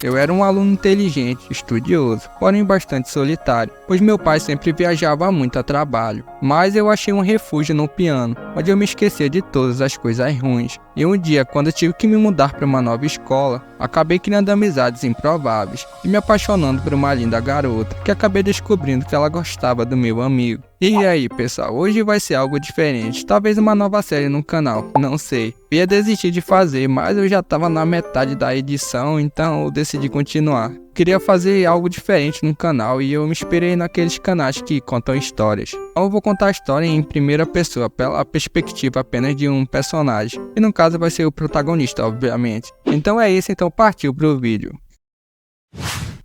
Eu era um aluno inteligente, estudioso, porém bastante solitário, pois meu pai sempre viajava muito a trabalho. Mas eu achei um refúgio no piano, onde eu me esquecia de todas as coisas ruins. E um dia, quando eu tive que me mudar para uma nova escola, acabei criando amizades improváveis e me apaixonando por uma linda garota, que acabei descobrindo que ela gostava do meu amigo. E aí, pessoal, hoje vai ser algo diferente, talvez uma nova série no canal, não sei. Eu ia desistir de fazer, mas eu já estava na metade da edição, então eu decidi continuar. Queria fazer algo diferente no canal e eu me inspirei naqueles canais que contam histórias. Então eu vou contar a história em primeira pessoa, pela perspectiva apenas de um personagem, e no caso vai ser o protagonista, obviamente. Então é isso, então partiu pro vídeo.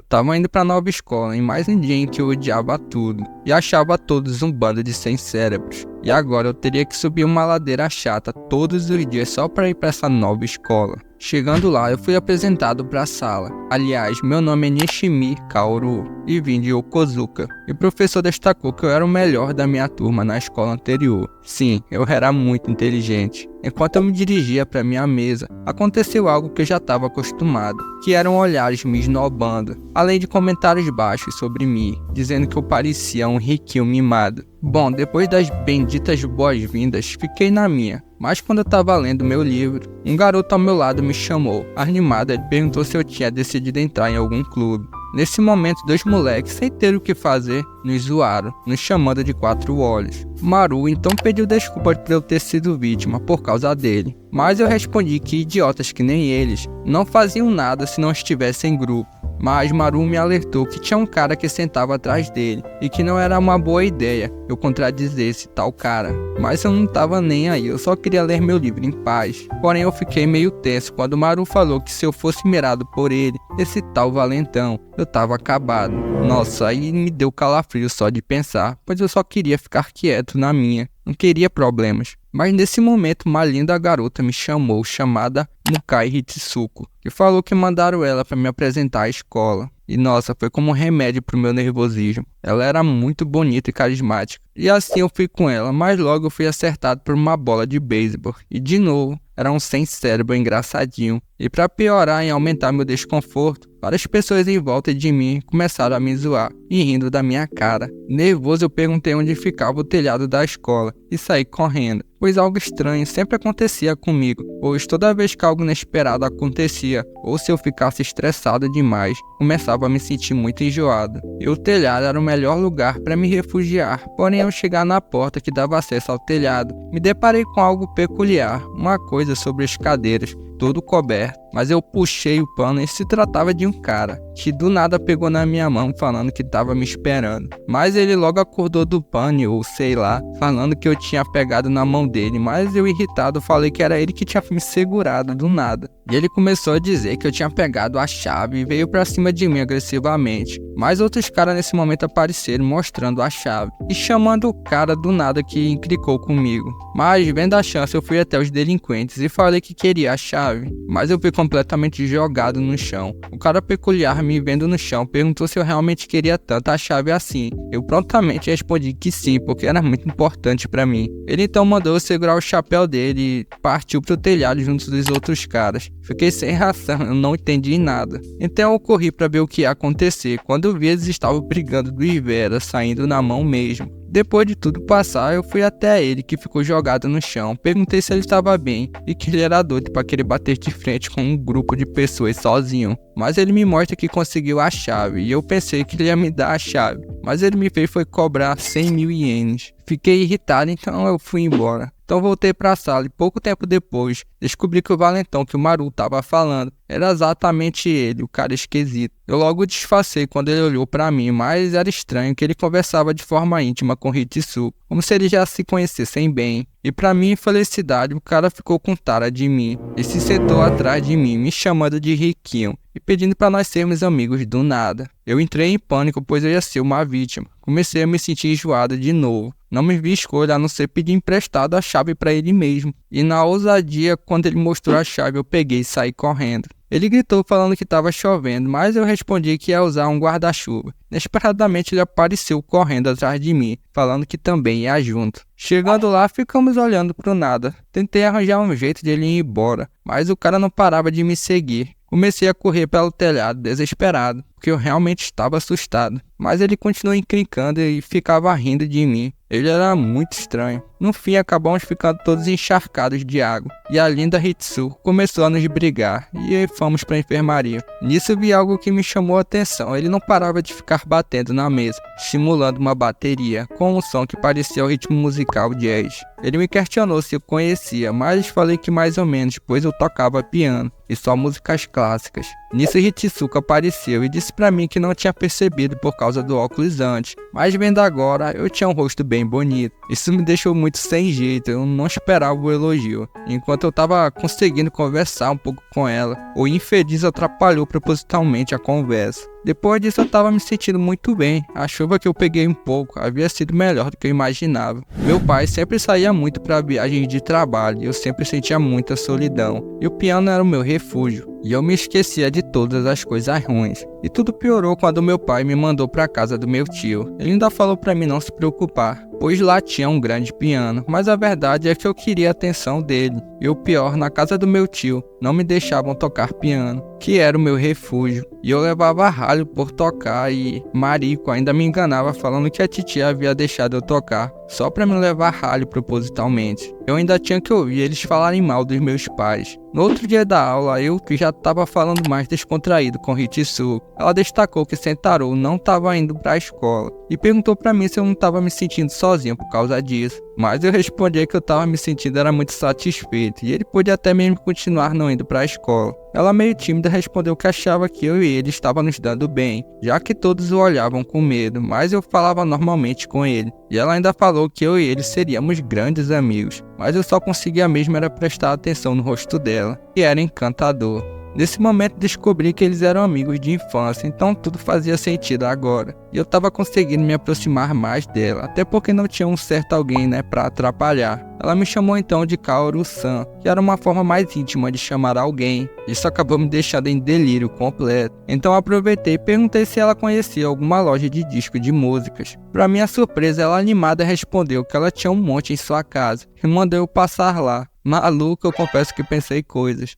Tava indo pra nova escola, em mais um dia em que eu odiava tudo, e achava todos um bando de sem cérebros. E agora eu teria que subir uma ladeira chata todos os dias só pra ir pra essa nova escola. Chegando lá, eu fui apresentado para a sala. Aliás, meu nome é Nishimi Kaoru e vim de Yokozuka. E o professor destacou que eu era o melhor da minha turma na escola anterior. Sim, eu era muito inteligente. Enquanto eu me dirigia para minha mesa, aconteceu algo que eu já estava acostumado, que eram olhares me esnobando, além de comentários baixos sobre mim, dizendo que eu parecia um riquinho mimado. Bom, depois das benditas boas-vindas, fiquei na minha. Mas quando eu estava lendo meu livro, um garoto ao meu lado me chamou, animado, e perguntou se eu tinha decidido entrar em algum clube. Nesse momento, dois moleques, sem ter o que fazer, nos zoaram, nos chamando de quatro olhos. Maru então pediu desculpas por eu ter sido vítima por causa dele, mas eu respondi que idiotas que nem eles não faziam nada se não estivessem em grupo. Mas Maru me alertou que tinha um cara que sentava atrás dele e que não era uma boa ideia eu contradizer esse tal cara. Mas eu não tava nem aí, eu só queria ler meu livro em paz. Porém eu fiquei meio tenso quando Maru falou que se eu fosse mirado por ele, esse tal valentão, eu tava acabado. Nossa, aí me deu calafrio só de pensar, pois eu só queria ficar quieto na minha, não queria problemas. Mas nesse momento uma linda garota me chamou, chamada Mukai Hitsuko, que falou que mandaram ela para me apresentar à escola. E nossa, foi como um remédio pro meu nervosismo. Ela era muito bonita e carismática. E assim eu fui com ela, mas logo eu fui acertado por uma bola de beisebol. E de novo, era um sem cérebro engraçadinho. E para piorar e aumentar meu desconforto, várias pessoas em volta de mim começaram a me zoar e rindo da minha cara. Nervoso eu perguntei onde ficava o telhado da escola e saí correndo, pois algo estranho sempre acontecia comigo, pois toda vez que algo inesperado acontecia, ou se eu ficasse estressado demais, começava a me sentir muito enjoado. E o telhado era o melhor lugar para me refugiar, porém ao chegar na porta que dava acesso ao telhado, me deparei com algo peculiar, uma coisa sobre as cadeiras, todo coberto, mas eu puxei o pano e se tratava de um cara, que do nada pegou na minha mão falando que estava me esperando. Mas ele logo acordou do pânico, ou sei lá, falando que eu tinha pegado na mão dele, mas eu irritado falei que era ele que tinha me segurado do nada. E ele começou a dizer que eu tinha pegado a chave e veio pra cima de mim agressivamente. Mas outros caras nesse momento apareceram mostrando a chave e chamando o cara do nada que encrencou comigo. Mas vendo a chance eu fui até os delinquentes e falei que queria a chave, mas eu fui completamente jogado no chão. O cara peculiar me vendo no chão perguntou se eu realmente queria tanto a chave assim. Eu prontamente respondi que sim, porque era muito importante pra mim. Ele então mandou eu segurar o chapéu dele e partiu pro telhado junto dos outros caras. Fiquei sem reação, eu não entendi nada. Então eu corri pra ver o que ia acontecer. Quando eu vi, eles estavam brigando do Ivera, saindo na mão mesmo. Depois de tudo passar, eu fui até ele, que ficou jogado no chão. Perguntei se ele estava bem e que ele era doido para querer bater de frente com um grupo de pessoas sozinho. Mas ele me mostra que conseguiu a chave e eu pensei que ele ia me dar a chave. Mas ele me fez foi cobrar 100.000 ienes. Fiquei irritado, então eu fui embora. Então voltei para a sala e pouco tempo depois descobri que o valentão que o Maru estava falando era exatamente ele, o cara esquisito. Eu logo disfarcei quando ele olhou para mim, mas era estranho que ele conversava de forma íntima com Hitsuko, como se eles já se conhecessem bem. E para minha infelicidade, o cara ficou com tara de mim e se sentou atrás de mim, me chamando de riquinho e pedindo para nós sermos amigos do nada. Eu entrei em pânico, pois eu ia ser uma vítima. Comecei a me sentir enjoado de novo. Não me vi escolha a não ser pedir emprestado a chave para ele mesmo. E na ousadia, quando ele mostrou a chave, eu peguei e saí correndo. Ele gritou falando que estava chovendo, mas eu respondi que ia usar um guarda-chuva. Inesperadamente ele apareceu correndo atrás de mim, falando que também ia junto. Chegando lá, ficamos olhando pro nada. Tentei arranjar um jeito de ele ir embora, mas o cara não parava de me seguir. Comecei a correr pelo telhado desesperado, porque eu realmente estava assustado. Mas ele continuou encrencando e ficava rindo de mim. Ele era muito estranho. No fim, acabamos ficando todos encharcados de água. E a linda Hitsuko começou a nos brigar, e fomos para a enfermaria. Nisso vi algo que me chamou a atenção. Ele não parava de ficar batendo na mesa, simulando uma bateria, com um som que parecia o ritmo musical jazz. Ele me questionou se eu conhecia, mas falei que mais ou menos, pois eu tocava piano e só músicas clássicas. Nisso Hitsuko apareceu e disse pra mim que não tinha percebido por causa do óculos antes, mas vendo agora, eu tinha um rosto bem bonito. Isso me deixou muito sem jeito, eu não esperava o elogio. Enquanto eu tava conseguindo conversar um pouco com ela, o infeliz atrapalhou propositalmente a conversa. Depois disso eu tava me sentindo muito bem. A chuva que eu peguei um pouco havia sido melhor do que eu imaginava. Meu pai sempre saía muito para viagens de trabalho e eu sempre sentia muita solidão. E o piano era o meu refúgio. E eu me esquecia de todas as coisas ruins. E tudo piorou quando meu pai me mandou para casa do meu tio. Ele ainda falou para mim não se preocupar, pois lá tinha um grande piano. Mas a verdade é que eu queria a atenção dele. E o pior, na casa do meu tio, não me deixavam tocar piano, que era o meu refúgio. E eu levava ralho por tocar e Marico ainda me enganava falando que a titia havia deixado eu tocar, só para me levar ralho propositalmente. Eu ainda tinha que ouvir eles falarem mal dos meus pais. No outro dia da aula, eu que já estava falando mais descontraído com Hitsuko, ela destacou que Sentaro não estava indo para a escola e perguntou para mim se eu não estava me sentindo sozinho por causa disso. Mas eu respondi que eu estava me sentindo era muito satisfeito e ele podia até mesmo continuar não indo para a escola. Ela meio tímida respondeu que achava que eu e ele estavam nos dando bem, já que todos o olhavam com medo, mas eu falava normalmente com ele. E ela ainda falou que eu e ele seríamos grandes amigos, mas eu só conseguia mesmo era prestar atenção no rosto dela, que era encantador. Nesse momento descobri que eles eram amigos de infância, então tudo fazia sentido agora. E eu tava conseguindo me aproximar mais dela, até porque não tinha um certo alguém, pra atrapalhar. Ela me chamou então de Kaoru-san, que era uma forma mais íntima de chamar alguém. Isso acabou me deixando em delírio completo. Então aproveitei e perguntei se ela conhecia alguma loja de disco de músicas. Pra minha surpresa, ela animada respondeu que ela tinha um monte em sua casa e mandou eu passar lá. Maluco, eu confesso que pensei coisas.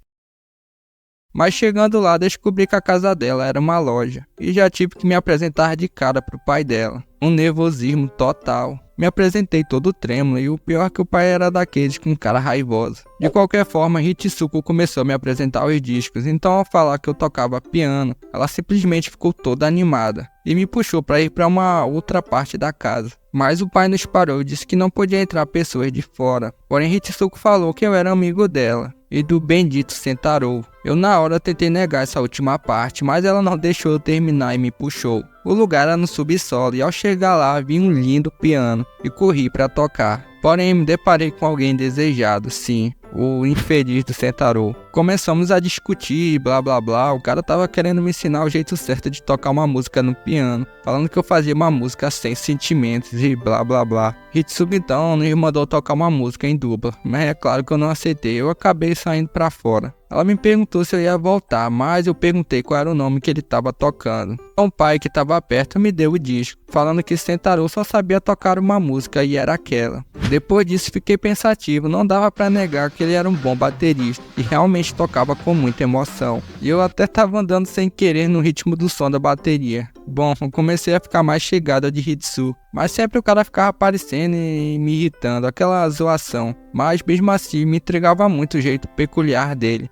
Mas chegando lá, descobri que a casa dela era uma loja, e já tive que me apresentar de cara pro pai dela. Um nervosismo total. Me apresentei todo trêmulo, e o pior é que o pai era daqueles com cara raivosa. De qualquer forma, Hitsuko começou a me apresentar os discos, então ao falar que eu tocava piano, ela simplesmente ficou toda animada, e me puxou para ir para uma outra parte da casa. Mas o pai nos parou e disse que não podia entrar pessoas de fora. Porém, Hitsuko falou que eu era amigo dela e do bendito Sentaro. Eu na hora tentei negar essa última parte, mas ela não deixou eu terminar e me puxou. O lugar era no subsolo e ao chegar lá vi um lindo piano e corri para tocar. Porém me deparei com alguém desejado, sim, o infeliz do Sentaro. Começamos a discutir, blá blá blá, o cara tava querendo me ensinar o jeito certo de tocar uma música no piano, falando que eu fazia uma música sem sentimentos e blá blá blá. Hitsuko então nos mandou tocar uma música em dupla, mas é claro que eu não aceitei, eu acabei saindo pra fora. Ela me perguntou se eu ia voltar, mas eu perguntei qual era o nome que ele estava tocando. Então o pai que estava perto me deu o disco, falando que Sentaro só sabia tocar uma música e era aquela. Depois disso fiquei pensativo, não dava para negar que ele era um bom baterista e realmente tocava com muita emoção. E eu até estava andando sem querer no ritmo do som da bateria. Bom, eu comecei a ficar mais chegada de Hitsuko, mas sempre o cara ficava aparecendo e me irritando, aquela zoação. Mas mesmo assim me entregava muito o jeito peculiar dele.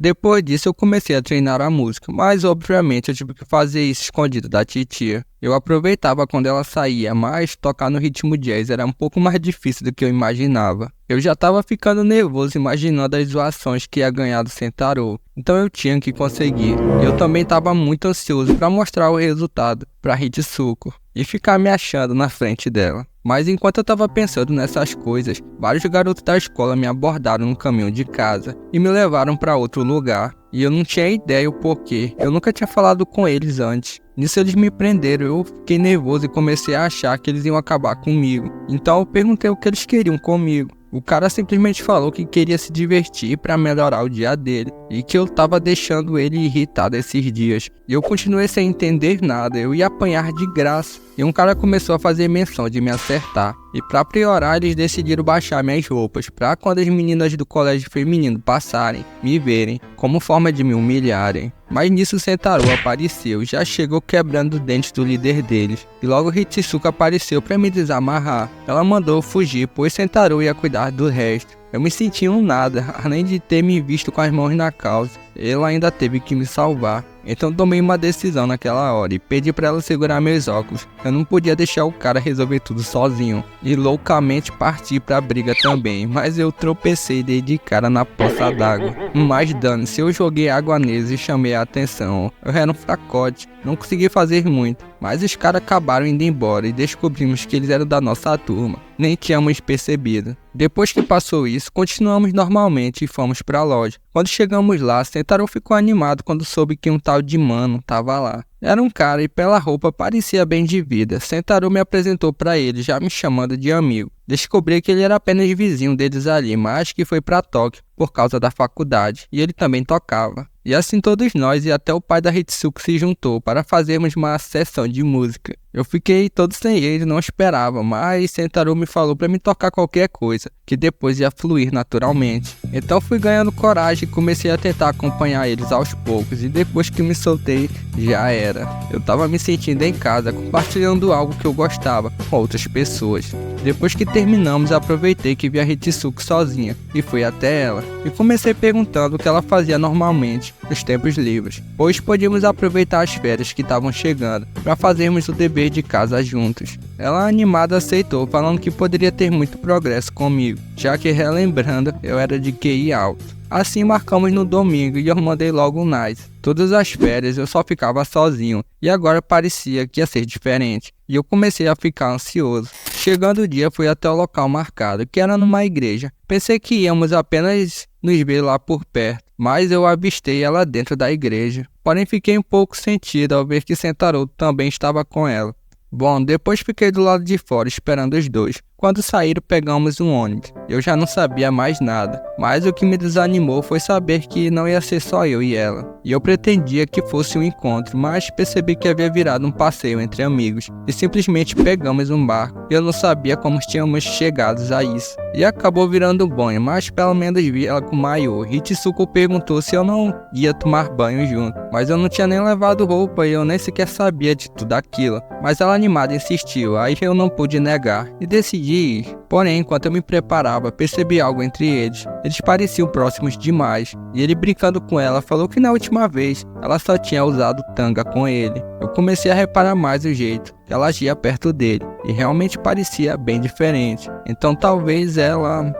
Depois disso eu comecei a treinar a música, mas obviamente eu tive que fazer isso escondido da titia. Eu aproveitava quando ela saía, mas tocar no ritmo jazz era um pouco mais difícil do que eu imaginava. Eu já estava ficando nervoso imaginando as zoações que ia ganhar do Sentaro, então eu tinha que conseguir. Eu também estava muito ansioso para mostrar o resultado para Hitsuko e ficar me achando na frente dela. Mas enquanto eu estava pensando nessas coisas, vários garotos da escola me abordaram no caminho de casa e me levaram para outro lugar. E eu não tinha ideia o porquê, eu nunca tinha falado com eles antes. Nisso eles me prenderam, eu fiquei nervoso e comecei a achar que eles iam acabar comigo. Então eu perguntei o que eles queriam comigo. O cara simplesmente falou que queria se divertir para melhorar o dia dele e que eu tava deixando ele irritado esses dias. E eu continuei sem entender nada, eu ia apanhar de graça. E um cara começou a fazer menção de me acertar. E pra piorar, eles decidiram baixar minhas roupas, pra quando as meninas do colégio feminino passarem, me verem, como forma de me humilharem. Mas nisso Sentaro apareceu, já chegou quebrando os dentes do líder deles, e logo Hitsuko apareceu pra me desamarrar. Ela mandou eu fugir, pois Sentaro ia cuidar do resto. Eu me senti um nada, além de ter me visto com as mãos na calça. Ela ainda teve que me salvar. Então tomei uma decisão naquela hora e pedi pra ela segurar meus óculos. Eu não podia deixar o cara resolver tudo sozinho. E loucamente parti pra briga também, mas eu tropecei e dei de cara na poça d'água. Mas dane-se, eu joguei água neles e chamei a atenção. Eu era um fracote, não consegui fazer muito. Mas os caras acabaram indo embora e descobrimos que eles eram da nossa turma. Nem tínhamos percebido. Depois que passou isso, continuamos normalmente e fomos pra loja. Quando chegamos lá, Sentaro ficou animado quando soube que um tal de mano tava lá. Era um cara e pela roupa parecia bem de vida. Sentaro me apresentou pra ele, já me chamando de amigo. Descobri que ele era apenas vizinho deles ali, mas que foi pra Tóquio por causa da faculdade, e ele também tocava. E assim todos nós e até o pai da Hitsuko se juntou para fazermos uma sessão de música. Eu fiquei todo sem ele, não esperava, mas Sentaro me falou para me tocar qualquer coisa, que depois ia fluir naturalmente. Então fui ganhando coragem e comecei a tentar acompanhar eles aos poucos, e depois que me soltei, já era. Eu tava me sentindo em casa, compartilhando algo que eu gostava com outras pessoas. Depois que terminamos, aproveitei que vi a Hitsuko sozinha e fui até ela. E comecei perguntando o que ela fazia normalmente nos tempos livres, pois podíamos aproveitar as férias que estavam chegando para fazermos o dever de casa juntos. Ela animada aceitou, falando que poderia ter muito progresso comigo, já que, relembrando, eu era de QI alto. Assim marcamos no domingo e eu mandei logo um nice. Todas as férias eu só ficava sozinho e agora parecia que ia ser diferente. E eu comecei a ficar ansioso. Chegando o dia, fui até o local marcado, que era numa igreja. Pensei que íamos apenas nos ver lá por perto, mas eu avistei ela dentro da igreja. Porém fiquei um pouco sentido ao ver que Sentaro também estava com ela. Bom, depois fiquei do lado de fora esperando os dois. Quando saíram, pegamos um ônibus. Eu já não sabia mais nada, mas o que me desanimou foi saber que não ia ser só eu e ela. E eu pretendia que fosse um encontro, mas percebi que havia virado um passeio entre amigos e simplesmente pegamos um barco. Eu não sabia como tínhamos chegado a isso. E acabou virando banho, mas pelo menos vi ela com maiô. Hitsuko perguntou se eu não ia tomar banho junto, mas eu não tinha nem levado roupa e eu nem sequer sabia de tudo aquilo. Mas ela animada insistiu, aí eu não pude negar e decidi ir. Porém, enquanto eu me preparava, percebi algo entre eles. Eles pareciam próximos demais, e ele, brincando com ela, falou que na última vez ela só tinha usado tanga com ele. Eu comecei a reparar mais o jeito que ela agia perto dele, e realmente parecia bem diferente. Então talvez ela...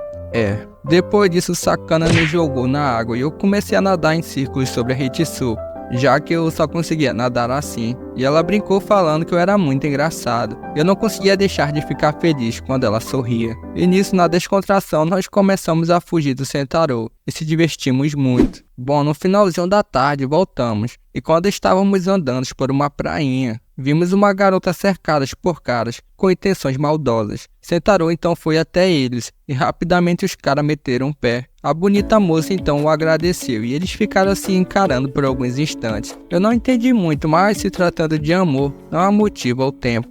Depois disso, Sakana me jogou na água e eu comecei a nadar em círculos sobre a Hitsuko, já que eu só conseguia nadar assim. E ela brincou falando que eu era muito engraçado. Eu não conseguia deixar de ficar feliz quando ela sorria. E nisso, na descontração, nós começamos a fugir do Sentaro e se divertimos muito. Bom, no finalzinho da tarde voltamos, e quando estávamos andando por uma prainha, vimos uma garota cercada por caras com intenções maldosas. Sentaro então foi até eles e rapidamente os caras meteram o pé. A bonita moça então o agradeceu e eles ficaram assim encarando por alguns instantes. Eu não entendi muito, mas se tratando de amor, não há motivo ao tempo.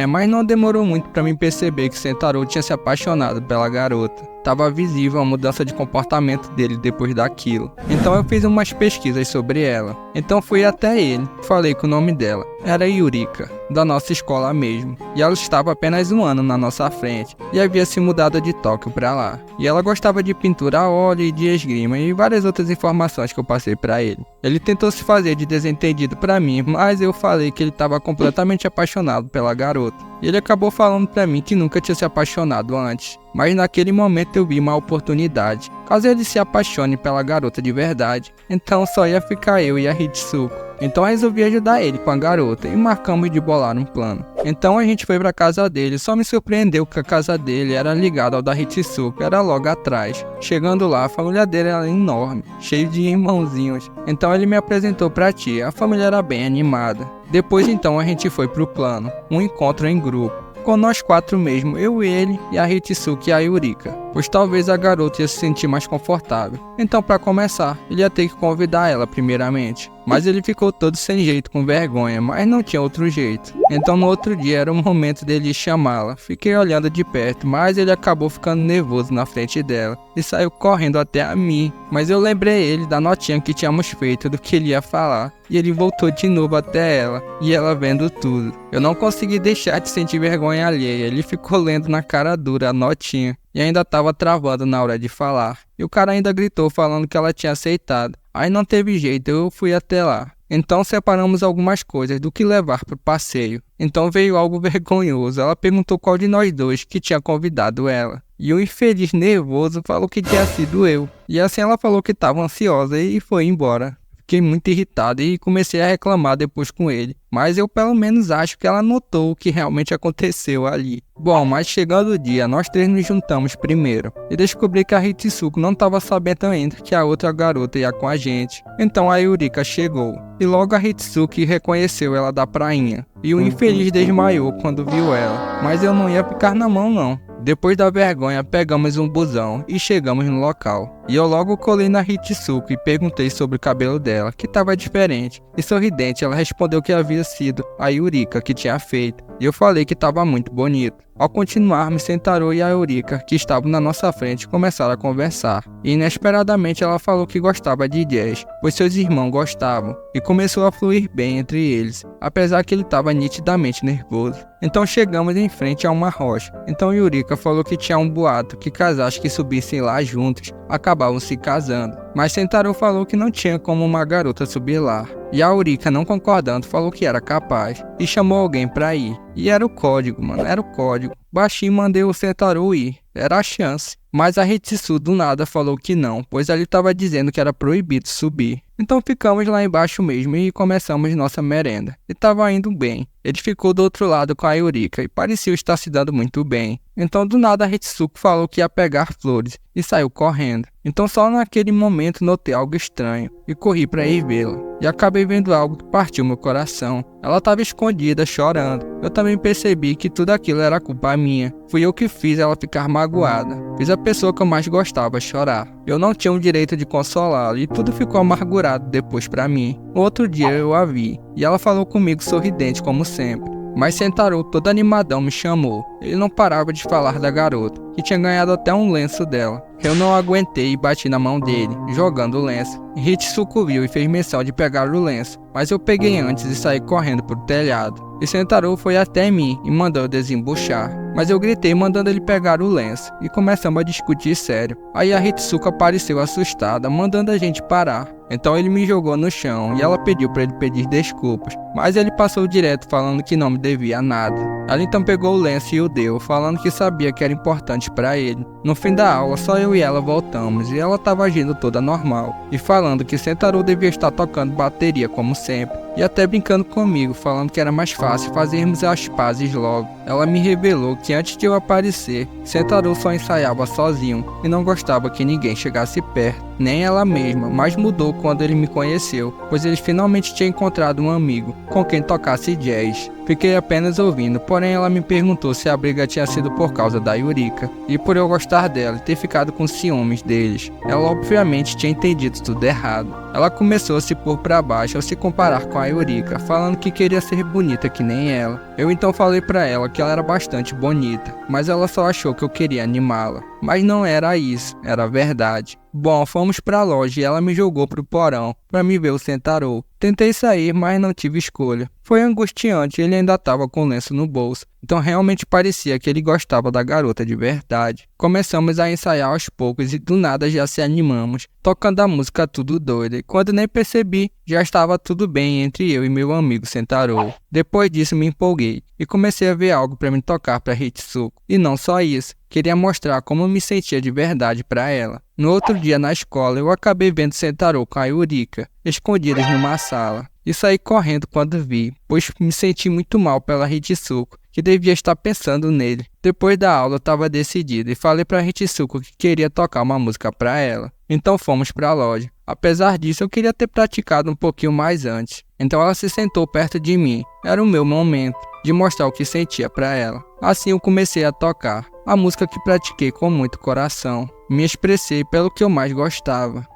Mas não demorou muito para mim perceber que Sentaro tinha se apaixonado pela garota. Tava visível a mudança de comportamento dele depois daquilo. Então eu fiz umas pesquisas sobre ela. Então fui até ele, falei que o nome dela era Yurika, da nossa escola mesmo. E ela estava apenas um ano na nossa frente e havia se mudado de Tóquio pra lá. E ela gostava de pintura a óleo e de esgrima e várias outras informações que eu passei pra ele. Ele tentou se fazer de desentendido pra mim, mas eu falei que ele estava completamente apaixonado pela garota. E ele acabou falando pra mim que nunca tinha se apaixonado antes. Mas naquele momento eu vi uma oportunidade. Caso ele se apaixone pela garota de verdade, então só ia ficar eu e a Hitsuko. Então eu resolvi ajudar ele com a garota e marcamos de bolar um plano. Então a gente foi pra casa dele, só me surpreendeu que a casa dele era ligada ao da Hitsuko, era logo atrás. Chegando lá, a família dele era enorme, cheio de irmãozinhos. Então ele me apresentou pra tia, a família era bem animada. Depois então a gente foi pro plano, um encontro em grupo. Com nós quatro mesmo, eu, ele e a Hitsuko e a Yurika. pois talvez a garota ia se sentir mais confortável. Então, para começar, ele ia ter que convidar ela primeiramente. Mas ele ficou todo sem jeito, com vergonha, mas não tinha outro jeito. Então no outro dia era o momento dele chamá-la. Fiquei olhando de perto, mas ele acabou ficando nervoso na frente dela e saiu correndo até a mim. Mas eu lembrei ele da notinha que tínhamos feito do que ele ia falar. E ele voltou de novo até ela, e ela vendo tudo. Eu não consegui deixar de sentir vergonha alheia. Ele ficou lendo na cara dura a notinha e ainda estava travando na hora de falar. E o cara ainda gritou falando que ela tinha aceitado. Aí não teve jeito, eu fui até lá. Então separamos algumas coisas do que levar pro passeio. Então veio algo vergonhoso. Ela perguntou qual de nós dois que tinha convidado ela. E o infeliz nervoso falou que tinha sido eu. E assim ela falou que estava ansiosa e foi embora. Fiquei muito irritado e comecei a reclamar depois com ele. Mas eu pelo menos acho que ela notou o que realmente aconteceu ali. Bom, mas chegando o dia, nós três nos juntamos primeiro. E descobri que a Hitsuko não estava sabendo ainda que a outra garota ia com a gente. Então a Yurika chegou. E logo a Hitsuko reconheceu ela da prainha. E o infeliz desmaiou quando viu ela. Mas eu não ia ficar na mão não. Depois da vergonha, pegamos um busão e chegamos no local. E eu logo colei na Hitsuko e perguntei sobre o cabelo dela, que estava diferente. E sorridente, ela respondeu que havia sido a Yurika que tinha feito. E eu falei que estava muito bonito. Ao continuarmos, Sentaro e a Yurika, que estavam na nossa frente, começaram a conversar. E inesperadamente ela falou que gostava de jazz, pois seus irmãos gostavam. E começou a fluir bem entre eles, apesar que ele estava nitidamente nervoso. Então chegamos em frente a uma rocha. Então Yurika falou que tinha um boato que casais que subissem lá juntos acabavam se casando. Mas Sentaro falou que não tinha como uma garota subir lá. E a Yurika, não concordando, falou que era capaz e chamou alguém pra ir. E era o código, mano, era o código. Baixinho mandei o Sentaro ir, era a chance. Mas a Hitsu do nada falou que não, pois ele estava dizendo que era proibido subir. Então ficamos lá embaixo mesmo e começamos nossa merenda. E estava indo bem. Ele ficou do outro lado com a Yurika e parecia estar se dando muito bem. Então do nada a Hitsuko falou que ia pegar flores e saiu correndo. Então só naquele momento notei algo estranho e corri para ir vê-la. E acabei vendo algo que partiu meu coração. Ela estava escondida, chorando. Eu também percebi que tudo aquilo era culpa minha. Fui eu que fiz ela ficar magoada. Fiz a pessoa que eu mais gostava chorar. Eu não tinha o direito de consolá-la e tudo ficou amargurado depois para mim. Outro dia eu a vi e ela falou comigo sorridente como sempre. Mas Sentaro, todo animadão, me chamou. Ele não parava de falar da garota, que tinha ganhado até um lenço dela. Eu não aguentei e bati na mão dele, jogando o lenço. Hitsuko viu e fez menção de pegar o lenço, mas eu peguei antes e saí correndo pro telhado. E Sentaro foi até mim e mandou eu desembuchar. Mas eu gritei mandando ele pegar o lenço e começamos a discutir sério. Aí a Hitsuko apareceu assustada, mandando a gente parar. Então ele me jogou no chão e ela pediu para ele pedir desculpas, mas ele passou direto falando que não me devia nada. Ela então pegou o lenço e o deu, falando que sabia que era importante para ele. No fim da aula, só eu e ela voltamos e ela estava agindo toda normal e falando que Sentaro devia estar tocando bateria como sempre. E até brincando comigo, falando que era mais fácil fazermos as pazes logo. Ela me revelou que antes de eu aparecer, Sentaro só ensaiava sozinho e não gostava que ninguém chegasse perto, nem ela mesma, mas mudou quando ele me conheceu, pois ele finalmente tinha encontrado um amigo com quem tocasse jazz. Fiquei apenas ouvindo, porém ela me perguntou se a briga tinha sido por causa da Yurika e por eu gostar dela e ter ficado com ciúmes deles. Ela obviamente tinha entendido tudo errado. Ela começou a se pôr pra baixo ao se comparar com a Yurika, falando que queria ser bonita que nem ela. Eu então falei pra ela que ela era bastante bonita, mas ela só achou que eu queria animá-la. Mas não era isso, era verdade. Bom, fomos pra loja e ela me jogou pro porão pra me ver o Sentaro. Tentei sair, mas não tive escolha. Foi angustiante, ele ainda estava com o lenço no bolso, então realmente parecia que ele gostava da garota de verdade. Começamos a ensaiar aos poucos e do nada já se animamos, tocando a música tudo doida, e quando nem percebi, já estava tudo bem entre eu e meu amigo Sentaro. Depois disso me empolguei e comecei a ver algo para me tocar para Hitsuko. E não só isso, queria mostrar como eu me sentia de verdade para ela. No outro dia na escola eu acabei vendo Sentaro com a Yurika, escondidas numa sala. E saí correndo quando vi, pois me senti muito mal pela Hitsuko, que devia estar pensando nele. Depois da aula eu estava decidido e falei para Hitsuko que queria tocar uma música para ela. Então fomos para a loja. Apesar disso eu queria ter praticado um pouquinho mais antes. Então ela se sentou perto de mim. Era o meu momento. de mostrar o que sentia para ela. Assim eu comecei a tocar, a música que pratiquei com muito coração. Me expressei pelo que eu mais gostava.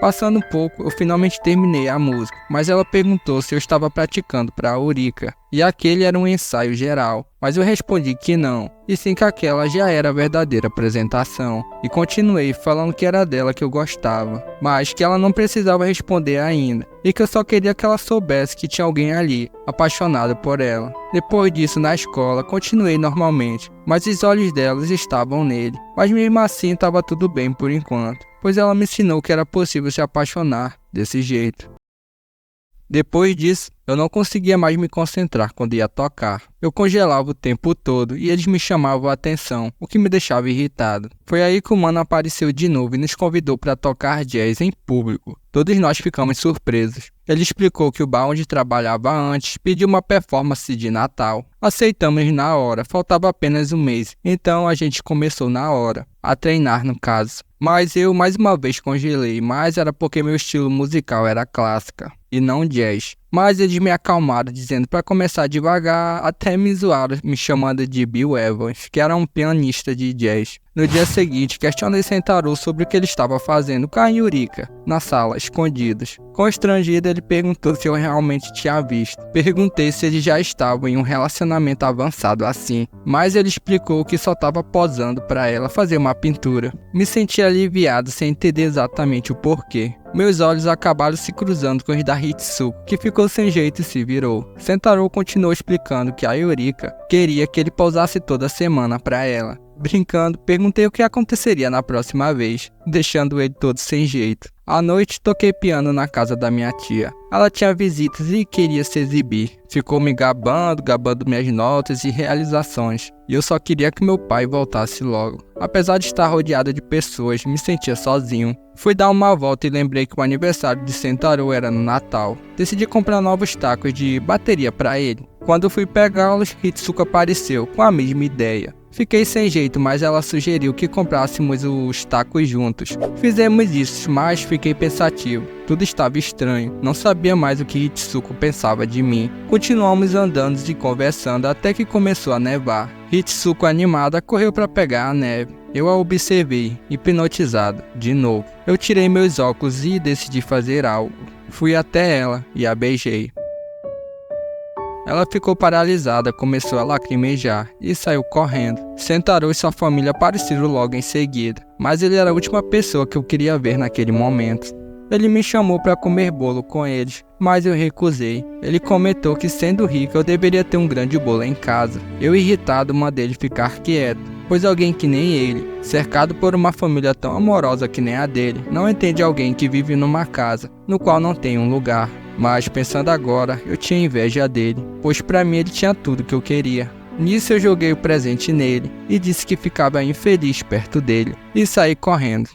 Passando um pouco, eu finalmente terminei a música, mas ela perguntou se eu estava praticando para a Eurica, e aquele era um ensaio geral, mas eu respondi que não, e sim que aquela já era a verdadeira apresentação, e continuei falando que era dela que eu gostava, mas que ela não precisava responder ainda, e que eu só queria que ela soubesse que tinha alguém ali, apaixonado por ela. Depois disso, na escola, continuei normalmente, mas os olhos delas estavam nele, mas mesmo assim estava tudo bem por enquanto, pois ela me ensinou que era possível se apaixonar desse jeito. Depois disso, eu não conseguia mais me concentrar quando ia tocar. Eu congelava o tempo todo e eles me chamavam a atenção, o que me deixava irritado. Foi aí que o mano apareceu de novo e nos convidou para tocar jazz em público. Todos nós ficamos surpresos. Ele explicou que o bar onde trabalhava antes pediu uma performance de Natal. Aceitamos na hora, faltava apenas um mês, então a gente começou na hora, a treinar no caso. Mas eu mais uma vez congelei, mas era porque meu estilo musical era clássica e não jazz. Mas eles me acalmaram dizendo para começar devagar, até me zoaram me chamando de Bill Evans, que era um pianista de jazz. No dia seguinte, questionei Sentaro sobre o que ele estava fazendo com a Eurica, na sala, escondidos. Constrangido, ele perguntou se eu realmente tinha visto. Perguntei se eles já estavam em um relacionamento avançado assim, mas ele explicou que só estava posando para ela fazer uma pintura. Me senti aliviado sem entender exatamente o porquê. Meus olhos acabaram se cruzando com os da Hitsuko, que ficou sem jeito e se virou. Sentaro continuou explicando que a Eurica queria que ele pousasse toda semana para ela. Brincando, perguntei o que aconteceria na próxima vez, deixando ele todo sem jeito. À noite, toquei piano na casa da minha tia. Ela tinha visitas e queria se exibir. Ficou me gabando minhas notas e realizações. E eu só queria que meu pai voltasse logo. Apesar de estar rodeado de pessoas, me sentia sozinho. Fui dar uma volta e lembrei que o aniversário de Sentaro era no Natal. Decidi comprar novos tacos de bateria para ele. Quando fui pegá-los, Hitsuko apareceu com a mesma ideia. Fiquei sem jeito, mas ela sugeriu que comprássemos os tacos juntos. Fizemos isso, mas fiquei pensativo. Tudo estava estranho, não sabia mais o que Hitsuko pensava de mim. Continuamos andando e conversando até que começou a nevar. Hitsuko, animada, correu para pegar a neve. Eu a observei, hipnotizado, de novo. Eu tirei meus óculos e decidi fazer algo. Fui até ela e a beijei. Ela ficou paralisada, começou a lacrimejar e saiu correndo. Sentaro e sua família apareceram logo em seguida, mas ele era a última pessoa que eu queria ver naquele momento. Ele me chamou para comer bolo com eles, mas eu recusei. Ele comentou que, sendo rico, eu deveria ter um grande bolo em casa. Eu, irritado, mandei ele ficar quieto, pois alguém que nem ele, cercado por uma família tão amorosa que nem a dele, não entende alguém que vive numa casa no qual não tem um lugar. Mas, pensando agora, eu tinha inveja dele, pois para mim ele tinha tudo que eu queria. Nisso eu joguei o presente nele e disse que ficava infeliz perto dele e saí correndo.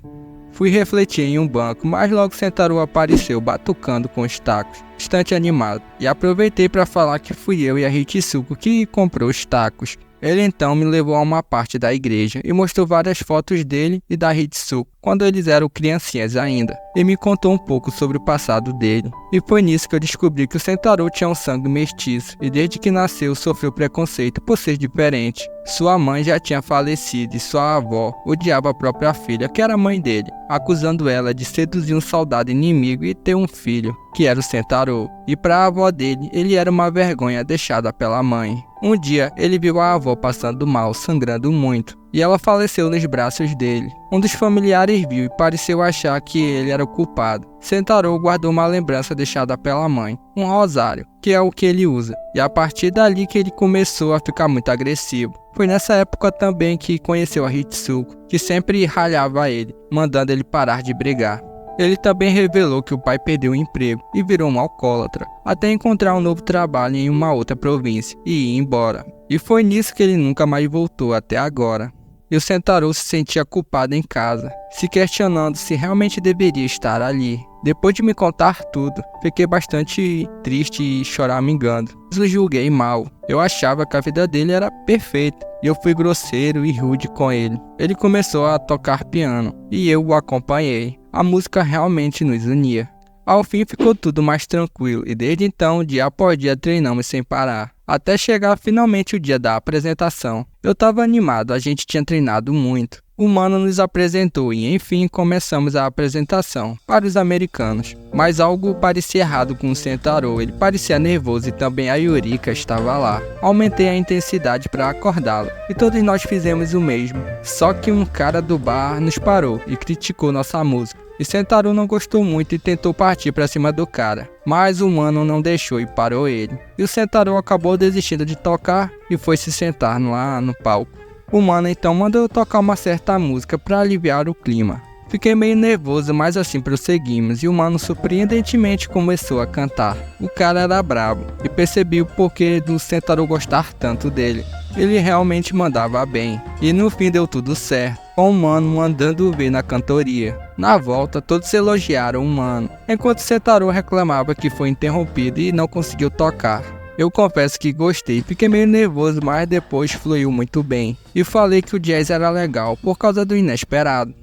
Fui refletir em um banco, mas logo Sentaro apareceu batucando com os tacos, bastante animado, e aproveitei para falar que fui eu e a Hitsuko que comprou os tacos. Ele então me levou a uma parte da igreja e mostrou várias fotos dele e da Hitsuko, quando eles eram criancinhas ainda, e me contou um pouco sobre o passado dele. E foi nisso que eu descobri que o Sentaro tinha um sangue mestiço, e desde que nasceu sofreu preconceito por ser diferente. Sua mãe já tinha falecido e sua avó odiava a própria filha, que era a mãe dele, acusando ela de seduzir um soldado inimigo e ter um filho, que era o Sentaro. E para a avó dele, ele era uma vergonha deixada pela mãe. Um dia, ele viu a avó passando mal, sangrando muito, e ela faleceu nos braços dele. Um dos familiares viu e pareceu achar que ele era o culpado. Sentaro guardou uma lembrança deixada pela mãe, um rosário, que é o que ele usa, e a partir dali que ele começou a ficar muito agressivo. Foi nessa época também que conheceu a Hitsuko, que sempre ralhava ele, mandando ele parar de brigar. Ele também revelou que o pai perdeu o emprego e virou um alcoólatra, até encontrar um novo trabalho em uma outra província e ir embora. E foi nisso que ele nunca mais voltou até agora. E o Sentaro se sentia culpado em casa, se questionando se realmente deveria estar ali. Depois de me contar tudo, fiquei bastante triste e choramingando. O julguei mal. Eu achava que a vida dele era perfeita e eu fui grosseiro e rude com ele. Ele começou a tocar piano e eu o acompanhei. A música realmente nos unia. Ao fim ficou tudo mais tranquilo e desde então, dia após dia, treinamos sem parar. Até chegar finalmente o dia da apresentação. Eu estava animado, a gente tinha treinado muito. O mano nos apresentou e enfim começamos a apresentação para os americanos. Mas algo parecia errado com o Sentaro, ele parecia nervoso e também a Yurika estava lá. Aumentei a intensidade para acordá-lo e todos nós fizemos o mesmo. Só que um cara do bar nos parou e criticou nossa música. E Sentaro não gostou muito e tentou partir para cima do cara, mas o mano não deixou e parou ele. E o Sentaro acabou desistindo de tocar e foi se sentar lá no palco. O mano então mandou eu tocar uma certa música para aliviar o clima. Fiquei meio nervoso, mas assim prosseguimos e o mano surpreendentemente começou a cantar. O cara era brabo e percebi o porquê do Sentaro gostar tanto dele. Ele realmente mandava bem e no fim deu tudo certo, com o mano mandando ver na cantoria. Na volta todos elogiaram o mano, enquanto Sentaro reclamava que foi interrompido e não conseguiu tocar. Eu confesso que gostei, fiquei meio nervoso, mas depois fluiu muito bem. E falei que o jazz era legal por causa do inesperado.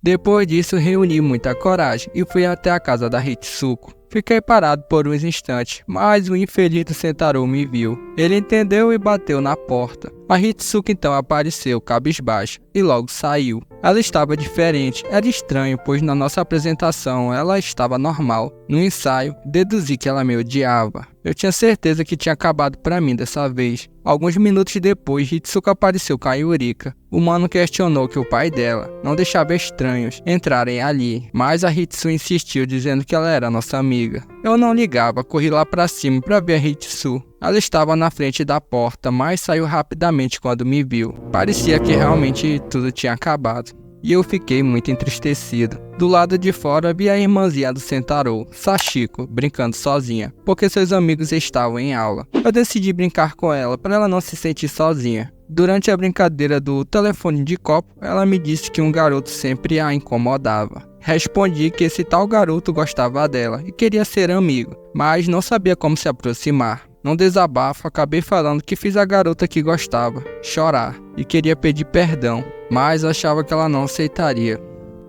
Depois disso reuni muita coragem e fui até a casa da Hitsuko. Fiquei parado por uns instantes, mas o infeliz do Sentaro me viu. Ele entendeu e bateu na porta. A Hitsuko então apareceu cabisbaixa e logo saiu. Ela estava diferente, era estranho, pois na nossa apresentação ela estava normal. No ensaio, deduzi que ela me odiava. Eu tinha certeza que tinha acabado pra mim dessa vez. Alguns minutos depois, Hitsuko apareceu com a Yurika. O mano questionou que o pai dela não deixava estranhos entrarem ali, mas a Hitsu insistiu dizendo que ela era nossa amiga. Eu não ligava, corri lá pra cima pra ver a Hitsu. Ela estava na frente da porta, mas saiu rapidamente quando me viu. Parecia que realmente tudo tinha acabado. E eu fiquei muito entristecido. Do lado de fora vi a irmãzinha do Sentaro, Sachiko, brincando sozinha, porque seus amigos estavam em aula. Eu decidi brincar com ela para ela não se sentir sozinha. Durante a brincadeira do telefone de copo, ela me disse que um garoto sempre a incomodava. Respondi que esse tal garoto gostava dela e queria ser amigo, mas não sabia como se aproximar. Num desabafo, acabei falando que fiz a garota que gostava chorar e queria pedir perdão, mas achava que ela não aceitaria.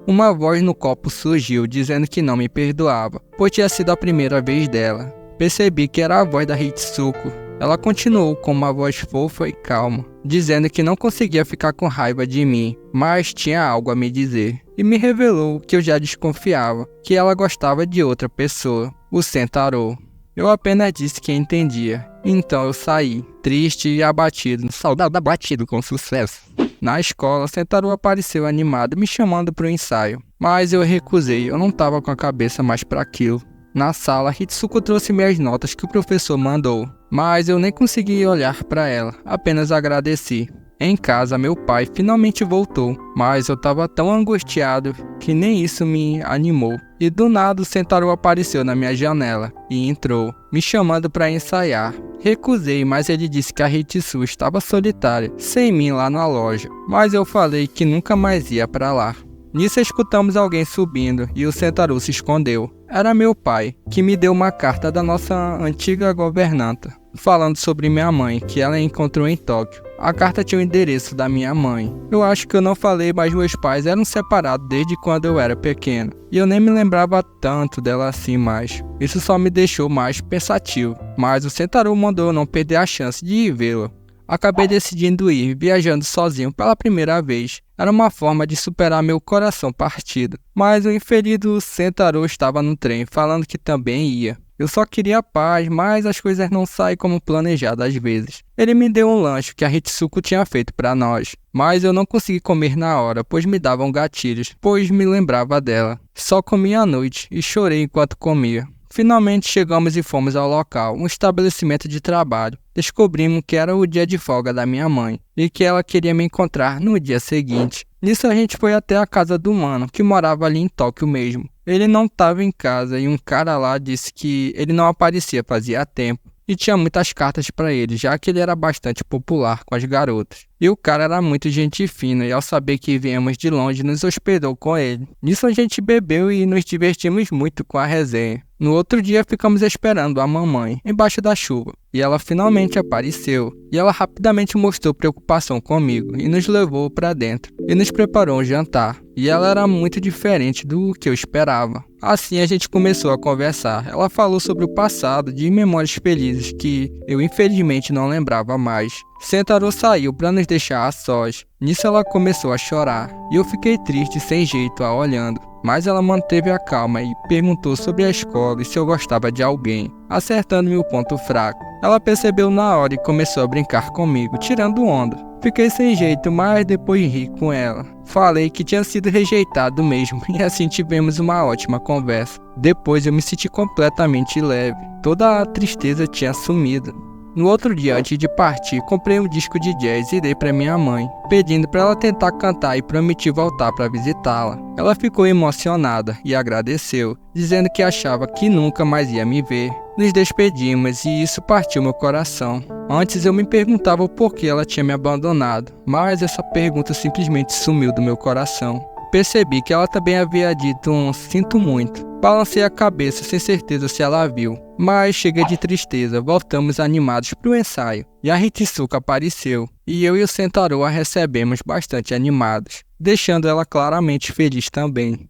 Uma voz no copo surgiu dizendo que não me perdoava, pois tinha sido a primeira vez dela. Percebi que era a voz da Hitsuko. Ela continuou com uma voz fofa e calma, dizendo que não conseguia ficar com raiva de mim, mas tinha algo a me dizer. E me revelou que eu já desconfiava, que ela gostava de outra pessoa, o Sentaro. Eu apenas disse que entendia. Então eu saí, triste e abatido, saudade abatido com sucesso. Na escola, Sentaro apareceu animado, me chamando para o ensaio. Mas eu recusei, eu não estava com a cabeça mais para aquilo. Na sala, Hitsuko trouxe minhas notas que o professor mandou, mas eu nem consegui olhar para ela, apenas agradeci. Em casa, meu pai finalmente voltou, mas eu estava tão angustiado que nem isso me animou. E do nada o Sentaro apareceu na minha janela e entrou, me chamando para ensaiar. Recusei, mas ele disse que a Hitsu estava solitária, sem mim lá na loja, mas eu falei que nunca mais ia para lá. Nisso escutamos alguém subindo e o Sentaro se escondeu. Era meu pai, que me deu uma carta da nossa antiga governanta, falando sobre minha mãe, que ela encontrou em Tóquio. A carta tinha o endereço da minha mãe. Eu acho que eu não falei, mas meus pais eram separados desde quando eu era pequeno. E eu nem me lembrava tanto dela assim mais. Isso só me deixou mais pensativo. Mas o Sentaro mandou eu não perder a chance de ir vê-la. Acabei decidindo ir, viajando sozinho pela primeira vez. Era uma forma de superar meu coração partido. Mas o infeliz do Sentaro estava no trem, falando que também ia. Eu só queria paz, mas as coisas não saem como planejado às vezes. Ele me deu um lanche que a Hitsuko tinha feito para nós, mas eu não consegui comer na hora, pois me davam gatilhos, pois me lembrava dela. Só comi à noite e chorei enquanto comia. Finalmente chegamos e fomos ao local, um estabelecimento de trabalho. Descobrimos que era o dia de folga da minha mãe e que ela queria me encontrar no dia seguinte. Nisso a gente foi até a casa do mano, que morava ali em Tóquio mesmo. Ele não estava em casa e um cara lá disse que ele não aparecia fazia tempo. E tinha muitas cartas para ele, já que ele era bastante popular com as garotas. E o cara era muito gente fina e ao saber que viemos de longe nos hospedou com ele. Nisso a gente bebeu e nos divertimos muito com a resenha. No outro dia ficamos esperando a mamãe, embaixo da chuva. E ela finalmente apareceu. E ela rapidamente mostrou preocupação comigo e nos levou para dentro. E nos preparou um jantar. e ela era muito diferente do que eu esperava. Assim a gente começou a conversar. Ela falou sobre o passado de memórias felizes que eu infelizmente não lembrava mais. Sentaro saiu para nos deixar a sós. Nisso ela começou a chorar e eu fiquei triste sem jeito a olhando. Mas ela manteve a calma e perguntou sobre a escola e se eu gostava de alguém, acertando meu ponto fraco. Ela percebeu na hora e começou a brincar comigo, tirando onda. Fiquei sem jeito, mas depois ri com ela. Falei que tinha sido rejeitado mesmo e assim tivemos uma ótima conversa. Depois eu me senti completamente leve. Toda a tristeza tinha sumido. No outro dia, antes de partir, comprei um disco de jazz e dei para minha mãe, pedindo para ela tentar cantar e prometi voltar para visitá-la. Ela ficou emocionada e agradeceu, dizendo que achava que nunca mais ia me ver. Nos despedimos e isso partiu meu coração. Antes eu me perguntava o porquê ela tinha me abandonado, mas essa pergunta simplesmente sumiu do meu coração. Percebi que ela também havia dito um "sinto muito". Balancei a cabeça sem certeza se ela viu, mas cheguei de tristeza. Voltamos animados para o ensaio e a Hitsuko apareceu e eu e o Sentaro a recebemos bastante animados, deixando ela claramente feliz também.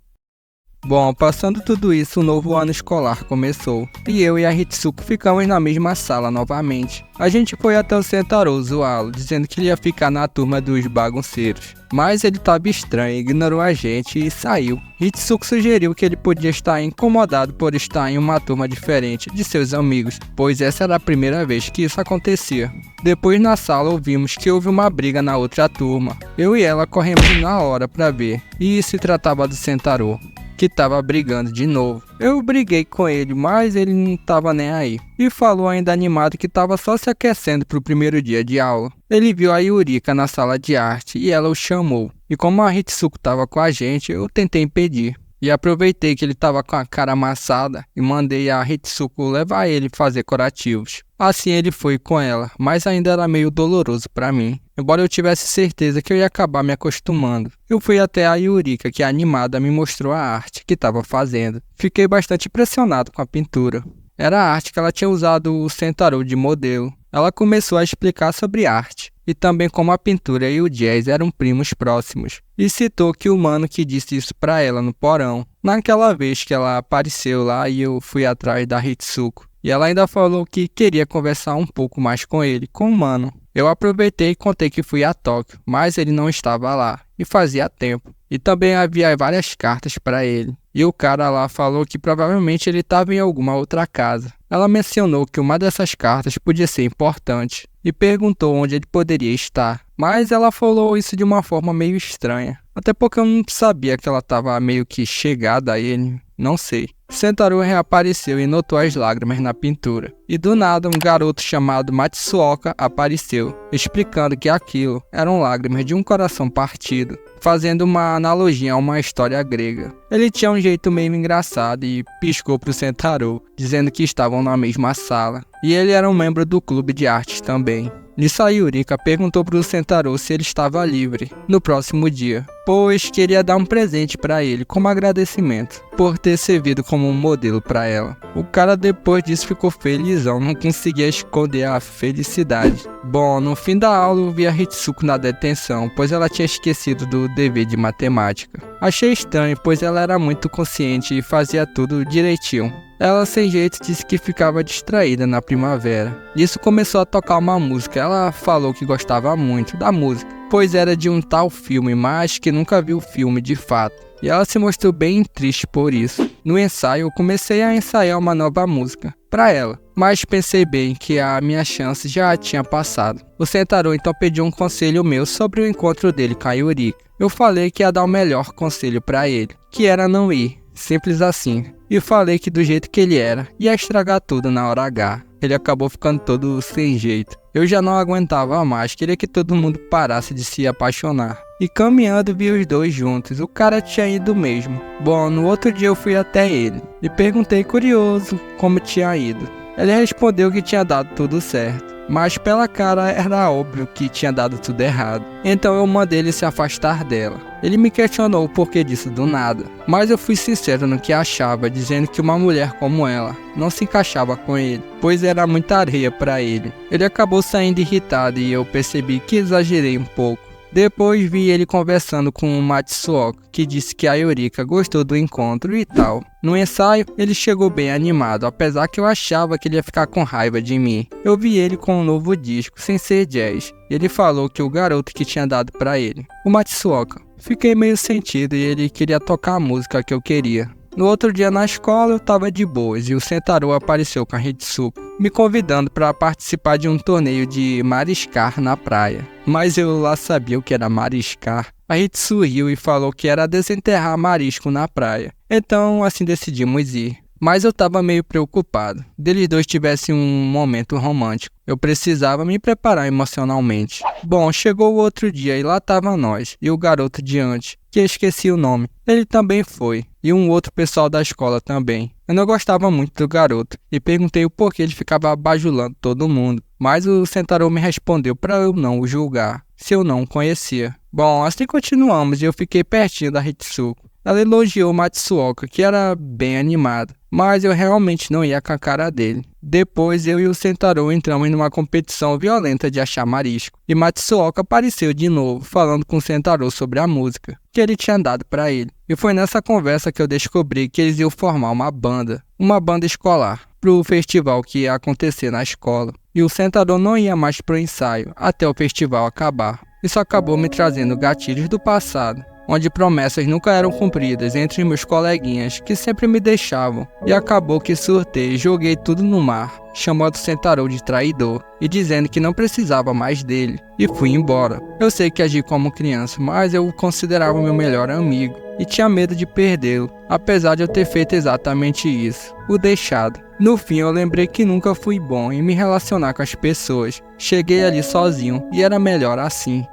Bom, passando tudo isso, o novo ano escolar começou, e eu e a Hitsuko ficamos na mesma sala novamente. A gente foi até o Sentaro zoá-lo, dizendo que ele ia ficar na turma dos bagunceiros. Mas ele estava estranho, ignorou a gente e saiu. Hitsuko sugeriu que ele podia estar incomodado por estar em uma turma diferente de seus amigos, pois essa era a primeira vez que isso acontecia. Depois na sala ouvimos que houve uma briga na outra turma. Eu e ela corremos na hora para ver, e se tratava do Sentaro, que tava brigando de novo. Eu briguei com ele, mas ele não tava nem aí. E falou ainda animado que tava só se aquecendo pro primeiro dia de aula. Ele viu a Yurika na sala de arte e ela o chamou. E como a Hitsuko tava com a gente, eu tentei impedir. E aproveitei que ele tava com a cara amassada e mandei a Hitsuko levar ele fazer curativos. Assim ele foi com ela, mas ainda era meio doloroso pra mim, embora eu tivesse certeza que eu ia acabar me acostumando. Eu fui até a Yurika, que animada me mostrou a arte que estava fazendo. Fiquei bastante impressionado com a pintura. Era a arte que ela tinha usado o Sentaro de modelo. Ela começou a explicar sobre arte, e também como a pintura e o jazz eram primos próximos, e citou que o mano que disse isso pra ela no porão, naquela vez que ela apareceu lá e eu fui atrás da Hitsuko. E ela ainda falou que queria conversar um pouco mais com ele, com o mano. Eu aproveitei e contei que fui a Tóquio, mas ele não estava lá, e fazia tempo. E também havia várias cartas para ele. E o cara lá falou que provavelmente ele estava em alguma outra casa. Ela mencionou que uma dessas cartas podia ser importante, e perguntou onde ele poderia estar. Mas ela falou isso de uma forma meio estranha. Até porque eu não sabia que ela estava meio que chegada a ele, não sei. Sentaro reapareceu e notou as lágrimas na pintura. E do nada um garoto chamado Matsuoka apareceu, explicando que aquilo eram lágrimas de um coração partido, fazendo uma analogia a uma história grega. Ele tinha um jeito meio engraçado e piscou pro Sentaro, dizendo que estavam na mesma sala. E ele era um membro do clube de artes também. Nisso a Yurika perguntou pro Sentaro se ele estava livre no próximo dia, pois queria dar um presente para ele como agradecimento por ter servido como um modelo para ela. O cara depois disso ficou felizão, não conseguia esconder a felicidade. Bom, no fim da aula eu vi a Hitsuko na detenção, pois ela tinha esquecido do dever de matemática. Achei estranho, pois ela era muito consciente e fazia tudo direitinho. Ela sem jeito disse que ficava distraída na primavera. Isso começou a tocar uma música. Ela falou que gostava muito da música, pois era de um tal filme, mas que nunca viu o filme de fato. E ela se mostrou bem triste por isso. No ensaio eu comecei a ensaiar uma nova música para ela, mas pensei bem que a minha chance já tinha passado. O Sentaro então pediu um conselho meu sobre o encontro dele com a Yurika. Eu falei que ia dar o melhor conselho para ele, que era não ir. Simples assim. E falei que do jeito que ele era, ia estragar tudo na hora H. Ele acabou ficando todo sem jeito. Eu já não aguentava mais, queria que todo mundo parasse de se apaixonar. E caminhando vi os dois juntos, o cara tinha ido mesmo. Bom, no outro dia eu fui até ele e perguntei curioso como tinha ido. Ele respondeu que tinha dado tudo certo, mas pela cara era óbvio que tinha dado tudo errado. Então eu mandei ele se afastar dela. Ele me questionou o porquê disso do nada, mas eu fui sincero no que achava, dizendo que uma mulher como ela não se encaixava com ele, pois era muita areia para ele. Ele acabou saindo irritado e eu percebi que exagerei um pouco. Depois vi ele conversando com o Matsuoka, que disse que a Yurika gostou do encontro e tal. No ensaio, ele chegou bem animado, apesar que eu achava que ele ia ficar com raiva de mim. Eu vi ele com um novo disco, sem ser jazz. Ele falou que o garoto que tinha dado pra ele, o Matsuoka. Fiquei meio sentido e ele queria tocar a música que eu queria. No outro dia na escola eu tava de boas e o Sentaro apareceu com a Hitsuko, me convidando para participar de um torneio de mariscar na praia. Mas eu lá sabia o que era mariscar. A Hitsu riu e falou que era desenterrar marisco na praia. Então assim decidimos ir. Mas eu tava meio preocupado, deles dois tivessem um momento romântico. Eu precisava me preparar emocionalmente. Bom, chegou o outro dia e lá tava nós, e o garoto de antes, que eu esqueci o nome. Ele também foi, e um outro pessoal da escola também. Eu não gostava muito do garoto, e perguntei o porquê ele ficava bajulando todo mundo. Mas o Sentaro me respondeu para eu não o julgar, se eu não o conhecia. Bom, assim continuamos e eu fiquei pertinho da Hitsuko. Ela elogiou o Matsuoka, que era bem animado, mas eu realmente não ia com a cara dele. Depois eu e o Sentaro entramos numa competição violenta de achar marisco, e Matsuoka apareceu de novo, falando com o Sentaro sobre a música que ele tinha dado para ele. E foi nessa conversa que eu descobri que eles iam formar uma banda escolar, pro festival que ia acontecer na escola. E o Sentaro não ia mais pro ensaio, até o festival acabar. Isso acabou me trazendo gatilhos do passado, onde promessas nunca eram cumpridas entre meus coleguinhas, que sempre me deixavam, e acabou que surtei e joguei tudo no mar, chamando Sentaro de traidor, e dizendo que não precisava mais dele, e fui embora. Eu sei que agi como criança, mas eu o considerava meu melhor amigo, e tinha medo de perdê-lo, apesar de eu ter feito exatamente isso, o deixado. No fim eu lembrei que nunca fui bom em me relacionar com as pessoas, cheguei ali sozinho, e era melhor assim.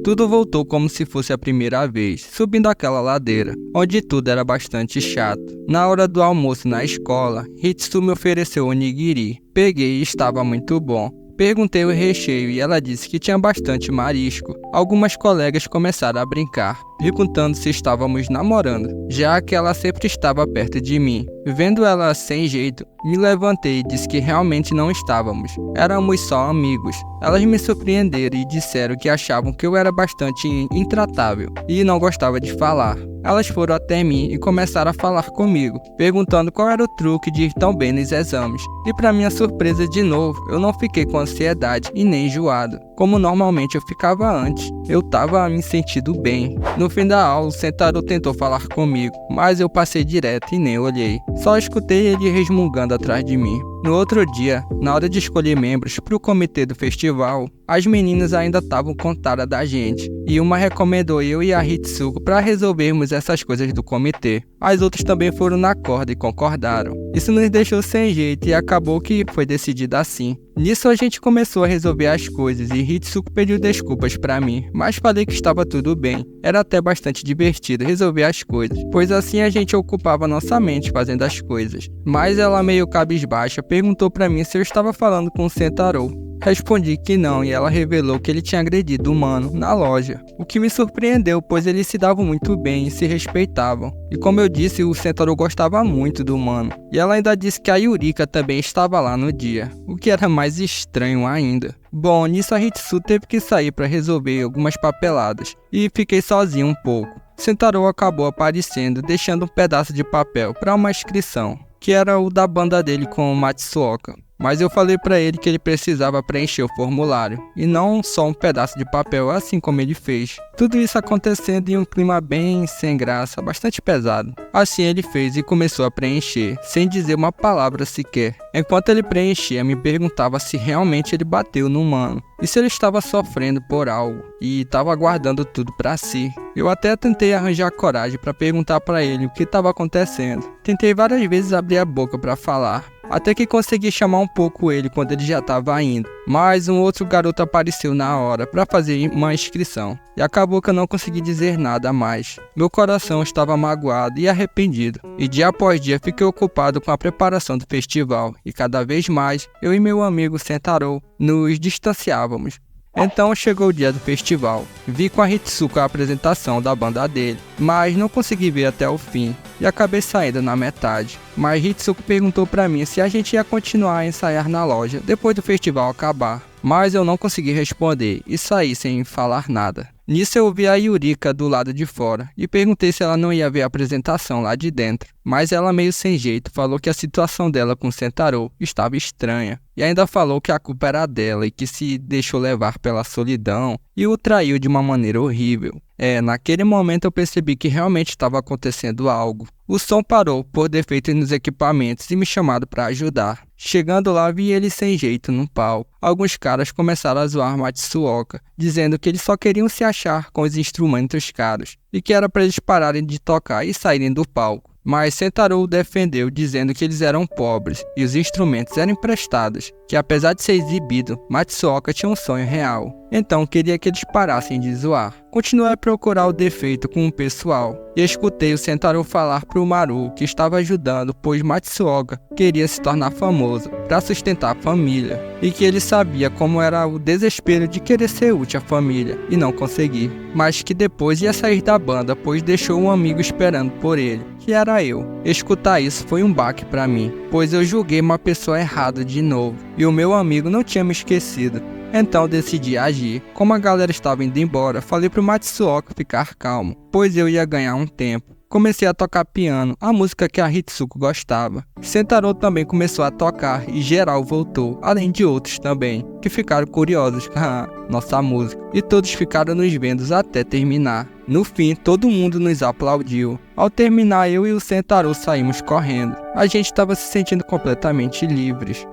Tudo voltou como se fosse a primeira vez, subindo aquela ladeira, onde tudo era bastante chato. Na hora do almoço na escola, Hitsu me ofereceu onigiri. Peguei e estava muito bom. Perguntei o recheio e ela disse que tinha bastante marisco. Algumas colegas começaram a brincar, perguntando se estávamos namorando, já que ela sempre estava perto de mim. Vendo ela sem jeito, me levantei e disse que realmente não estávamos. Éramos só amigos. Elas me surpreenderam e disseram que achavam que eu era bastante intratável e não gostava de falar. Elas foram até mim e começaram a falar comigo, perguntando qual era o truque de ir tão bem nos exames. E para minha surpresa de novo, eu não fiquei com ansiedade e nem enjoado, como normalmente eu ficava antes. Eu tava me sentindo bem. No fim da aula, o Sentaro tentou falar comigo, mas eu passei direto e nem olhei. Só escutei ele resmungando atrás de mim. No outro dia, na hora de escolher membros para o comitê do festival, as meninas ainda estavam com cara da gente, e uma recomendou eu e a Hitsuko para resolvermos essas coisas do comitê. As outras também foram na corda e concordaram. Isso nos deixou sem jeito e acabou que foi decidido assim. Nisso a gente começou a resolver as coisas e Hitsuko pediu desculpas pra mim, mas falei que estava tudo bem. Era até bastante divertido resolver as coisas, pois assim a gente ocupava nossa mente fazendo as coisas. Mas ela, meio cabisbaixa, perguntou pra mim se eu estava falando com o Sentaro. Respondi que não e ela revelou que ele tinha agredido o mano na loja, o que me surpreendeu, pois eles se davam muito bem e se respeitavam. E como eu disse, o Sentaro gostava muito do mano. E ela ainda disse que a Yurika também estava lá no dia, o que era mais estranho ainda. Bom, nisso a Hitsu teve que sair para resolver algumas papeladas e fiquei sozinho um pouco. Sentaro acabou aparecendo, deixando um pedaço de papel para uma inscrição, que era o da banda dele com o Matsuoka. Mas eu falei pra ele que ele precisava preencher o formulário, e não só um pedaço de papel, assim como ele fez. Tudo isso acontecendo em um clima bem sem graça, bastante pesado. Assim ele fez e começou a preencher, sem dizer uma palavra sequer. Enquanto ele preenchia, me perguntava se realmente ele bateu no mano, e se ele estava sofrendo por algo, e estava guardando tudo pra si. Eu até tentei arranjar coragem para perguntar pra ele o que estava acontecendo. Tentei várias vezes abrir a boca para falar, até que consegui chamar um pouco ele quando ele já estava indo. Mas um outro garoto apareceu na hora para fazer uma inscrição, e acabou que eu não consegui dizer nada mais. Meu coração estava magoado e arrependido, e dia após dia fiquei ocupado com a preparação do festival, e cada vez mais eu e meu amigo Sentaro nos distanciávamos. Então chegou o dia do festival. Vi com a Hitsuko a apresentação da banda dele, mas não consegui ver até o fim e acabei saindo na metade. Mas Hitsuko perguntou pra mim se a gente ia continuar a ensaiar na loja depois do festival acabar. mas eu não consegui responder e saí sem falar nada. Nisso eu vi a Yurika do lado de fora e perguntei se ela não ia ver a apresentação lá de dentro, mas ela meio sem jeito falou que a situação dela com Sentaro estava estranha e ainda falou que a culpa era dela e que se deixou levar pela solidão e o traiu de uma maneira horrível. Naquele momento eu percebi que realmente estava acontecendo algo. O som parou por defeitos nos equipamentos e me chamaram para ajudar. Chegando lá, vi ele sem jeito no palco. Alguns caras começaram a zoar Matsuoka, dizendo que eles só queriam se achar com os instrumentos caros e que era para eles pararem de tocar e saírem do palco. Mas Sentaro o defendeu, dizendo que eles eram pobres e os instrumentos eram emprestados, que apesar de ser exibido, Matsuoka tinha um sonho real. Então queria que eles parassem de zoar. Continuei a procurar o defeito com o pessoal e escutei o Sentaro falar pro Maru que estava ajudando, pois Matsuoka queria se tornar famoso para sustentar a família e que ele sabia como era o desespero de querer ser útil à família e não conseguir, mas que depois ia sair da banda, pois deixou um amigo esperando por ele, que era eu. Escutar isso foi um baque para mim, pois eu julguei uma pessoa errada de novo e o meu amigo não tinha me esquecido. Então decidi agir. Como a galera estava indo embora, falei pro Matsuoka ficar calmo, pois eu ia ganhar um tempo. Comecei a tocar piano, a música que a Hitsuko gostava. Sentaro também começou a tocar e geral voltou, além de outros também, que ficaram curiosos com a nossa música. E todos ficaram nos vendo até terminar. No fim, todo mundo nos aplaudiu. Ao terminar, eu e o Sentaro saímos correndo. A gente estava se sentindo completamente livres.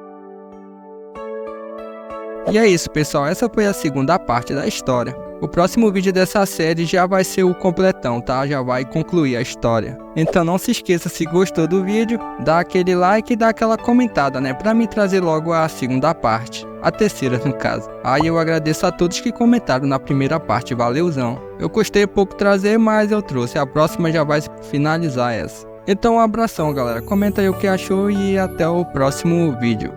E é isso, pessoal, essa foi a segunda parte da história. O próximo vídeo dessa série já vai ser o completão, tá? Já vai concluir a história. Então não se esqueça, se gostou do vídeo, dá aquele like e dá aquela comentada, né? Pra me trazer logo a segunda parte. A terceira, no caso. Aí eu agradeço a todos que comentaram na primeira parte, valeuzão. Eu custei pouco trazer, mas eu trouxe. A próxima já vai finalizar essa. Então um abração, galera. Comenta aí o que achou e até o próximo vídeo.